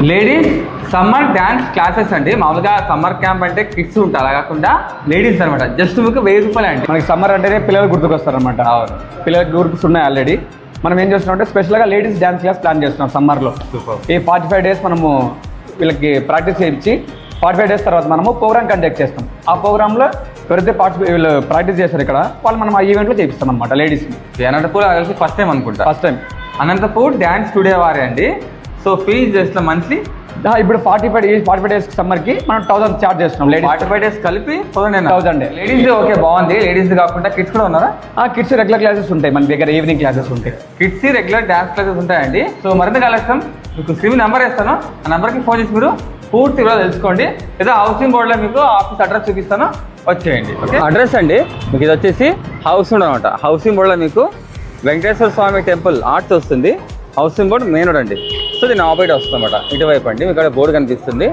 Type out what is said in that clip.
Ladies summer dance classes అండి. మామూలుగా summer camp అంటే కిడ్స్ ఉంటారు, అలా కాకుండా లేడీస్ అనమాట. జస్ట్ మీకు 1000 రూపాయలు అండి. మనకి సమ్మర్ అంటేనే పిల్లలు గుర్తుకొస్తారనమాట. పిల్లలకి గ్రూప్స్ ఉన్నాయి ఆల్రెడీ. మనం ఏం చేస్తున్నాం స్పెషల్గా లేడీస్ డ్యాన్స్ క్లాస్ ప్లాన్ చేస్తున్నాం సమ్మర్లో. ఈ 45 డేస్ మనము వీళ్ళకి ప్రాక్టీస్ చేయించి 45 డేస్ తర్వాత మనము ప్రోగ్రామ్ కండక్ట్ చేస్తాం. ఆ ప్రోగ్రాంలో ఎవరైతే వీళ్ళు ప్రాక్టీస్ చేస్తారు ఇక్కడ వాళ్ళు మనం ఆ ఈవెంట్లో చేపిస్తాం అనమాట లేడీస్ని. అనంతపూర్ కలిసి ఫస్ట్ టైం అనుకుంటా. First time Anantapur dance studio వారే అండి. సో ఫీజ్ చేసిన మంత్లీ ఇప్పుడు 45 డేస్ సమ్మర్కి మనం 1000 చార్జ్ చేస్తున్నాం. లేడీస్ 45 డేస్ కలిపి 1000. లేడీస్ ఓకే బాగుంది. లేడీస్ కాకుండా కిడ్స్ కూడా ఉన్నారా? కిడ్స్ రెగ్యులర్ క్లాసెస్ ఉంటాయి మన దగ్గర, ఈవినింగ్ క్లాసెస్ ఉంటాయి. కిడ్స్ రెగ్యులర్ డ్యాన్స్ క్లాసెస్ ఉంటాయండి. సో మరింత కలెక్షన్ మీకు స్క్రీన్ నెంబర్ ఇస్తాను, ఆ నెంబర్కి ఫోన్ చేసి మీరు పూర్తి కూడా తెలుసుకోండి. లేదా హౌసింగ్ బోర్డులో మీకు ఆఫీస్ అడ్రస్ చూపిస్తాను, వచ్చేయండి. ఓకే, అడ్రస్ అండి మీకు ఇది వచ్చేసి హౌసింగ్ అనమాట. హౌసింగ్ బోర్డులో మీకు వెంకటేశ్వర స్వామి టెంపుల్ ఆర్ట్స్ వస్తుంది. హౌసింగ్ బోర్డు మెయిన్ రోడ్ అండి. సో దీన్ని ఆపోజిట్ వస్తుంది అనమాట, ఇటువైపు అండి. మీకు ఇక్కడ బోర్డు కనిపిస్తుంది.